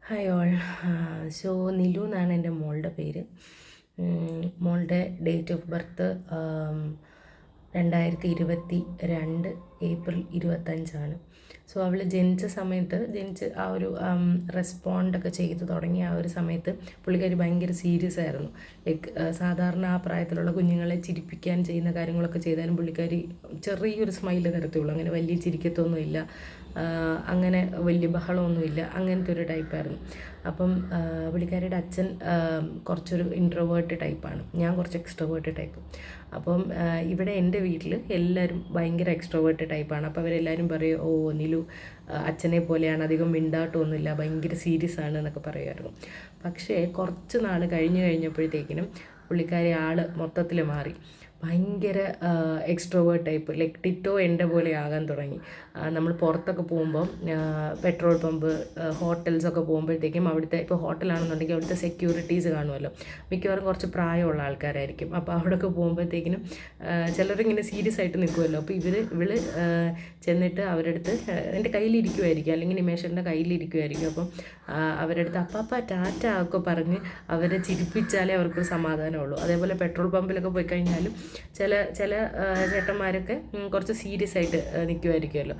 Hi all. So നിലു എന്നാണ് എൻ്റെ മോളുടെ പേര്. മോളുടെ date of birth 2022 April 25. So അവൾ ജനിച്ച് ആ ഒരു റെസ്പോണ്ടൊക്കെ ചെയ്ത് തുടങ്ങിയ ആ ഒരു സമയത്ത് പുള്ളിക്കാരി ഭയങ്കര സീരിയസ് ആയിരുന്നു. ലൈക്ക് സാധാരണ ആ പ്രായത്തിലുള്ള കുഞ്ഞുങ്ങളെ ചിരിപ്പിക്കാൻ ചെയ്യുന്ന കാര്യങ്ങളൊക്കെ ചെയ്താലും പുള്ളിക്കാരി ചെറിയൊരു സ്മൈല് തരത്തുള്ളൂ, അങ്ങനെ വലിയ ചിരിക്കത്തൊന്നുമില്ല, അങ്ങനെ വലിയ ബഹളമൊന്നുമില്ല, അങ്ങനത്തെ ഒരു ടൈപ്പായിരുന്നു. അപ്പം പുള്ളിക്കാരിയുടെ അച്ഛൻ കുറച്ചൊരു ഇൻട്രോവേർട്ട് ടൈപ്പാണ്, ഞാൻ കുറച്ച് എക്സ്ട്രോവേർട്ട് ടൈപ്പ്. അപ്പം ഇവിടെ എൻ്റെ വീട്ടിൽ എല്ലാവരും ഭയങ്കര എക്സ്ട്രോവേർട്ട് ടൈപ്പാണ്. അപ്പോൾ അവരെല്ലാവരും പറയും, ഓ നിലു അച്ഛനെ പോലെയാണ്, അധികം മിണ്ടാട്ടമൊന്നുമില്ല, ഭയങ്കര സീരിയസ് ആണ് എന്നൊക്കെ പറയുമായിരുന്നു. പക്ഷേ കുറച്ച് നാൾ കഴിഞ്ഞപ്പോഴത്തേക്കിനും പുള്ളിക്കാരി ആൾ മൊത്തത്തിൽ മാറി. ഭയങ്കര എക്സ്ട്രോവേർട്ട് ടൈപ്പ്, ലൈക്ക് ടിറ്റോ എൻ്റെ പോലെ ആകാൻ തുടങ്ങി. നമ്മൾ പുറത്തൊക്കെ പോകുമ്പം പെട്രോൾ പമ്പ്, ഹോട്ടൽസൊക്കെ പോകുമ്പോഴത്തേക്കും അവിടുത്തെ, ഇപ്പോൾ ഹോട്ടലാണെന്നുണ്ടെങ്കിൽ അവിടുത്തെ സെക്യൂരിറ്റീസ് കാണുമല്ലോ, മിക്കവാറും കുറച്ച് പ്രായമുള്ള ആൾക്കാരായിരിക്കും. അപ്പോൾ അവിടെയൊക്കെ പോകുമ്പോഴത്തേക്കിനും ചിലരിങ്ങനെ സീരിയസ് ആയിട്ട് നിൽക്കുമല്ലോ, അപ്പോൾ ഇവള് ചെന്നിട്ട് അവരുടെ അടുത്ത് എൻ്റെ കയ്യിലിരിക്കുമായിരിക്കും, അല്ലെങ്കിൽ നിമേഷൻ്റെ കയ്യിലിരിക്കുമായിരിക്കും. അപ്പം അവരുടെ അടുത്ത് അപ്പാപ്പ ടാറ്റ ഒക്കെ പറഞ്ഞ് അവരെ ചിരിപ്പിച്ചാലേ അവർക്കൊരു സമാധാനമുള്ളൂ. അതേപോലെ പെട്രോൾ പമ്പിലൊക്കെ പോയി കഴിഞ്ഞാലും ചില ചേട്ടന്മാരൊക്കെ കുറച്ച് സീരിയസ് ആയിട്ട് നിൽക്കുമായിരിക്കുമല്ലോ.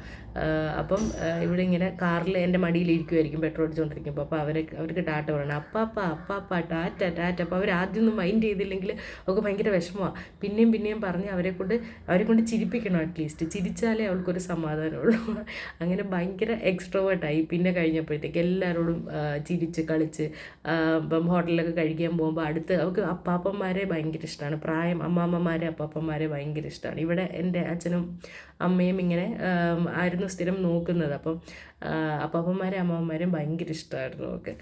അപ്പം ഇവിടെ ഇങ്ങനെ കാറിൽ എൻ്റെ മടിയിലിരിക്കുമായിരിക്കും പെട്രോൾ അടിച്ചുകൊണ്ടിരിക്കുമ്പോൾ. അപ്പോൾ അവർക്ക് ടാറ്റ പറയണം, അപ്പാപ്പ ടാറ്റ ടാറ്റ. അപ്പോൾ അവർ ആദ്യമൊന്നും മൈൻഡ് ചെയ്തില്ലെങ്കിൽ അവൾക്ക് ഭയങ്കര വിഷമമാണ്. പിന്നെയും പറഞ്ഞ് അവരെ കൊണ്ട് ചിരിപ്പിക്കണം. അറ്റ്ലീസ്റ്റ് ചിരിച്ചാലേ അവൾക്കൊരു സമാധാനമുള്ളൂ. അങ്ങനെ ഭയങ്കര എക്സ്ട്രോവേർട്ടായി. പിന്നെ കഴിഞ്ഞപ്പോഴത്തേക്ക് എല്ലാവരോടും ചിരിച്ച് കളിച്ച്, ഇപ്പം ഹോട്ടലിലൊക്കെ കഴിക്കാൻ പോകുമ്പോൾ അവൾക്ക് അപ്പാപ്പന്മാരെ ഭയങ്കര ഇഷ്ടമാണ്. അമ്മാമ്മമാരെ അപ്പാപ്പന്മാരെ ഭയങ്കര ഇഷ്ടമാണ്. ഇവിടെ എൻ്റെ അച്ഛനും അമ്മയും ഇങ്ങനെ ആയിരുന്നു സ്ഥിരം നോക്കുന്നത്. അപ്പം അപ്പാപ്പന്മാരെ അമ്മാമ്മമാരെയും ഭയങ്കര ഇഷ്ടമായിരുന്നു അവൾക്ക്.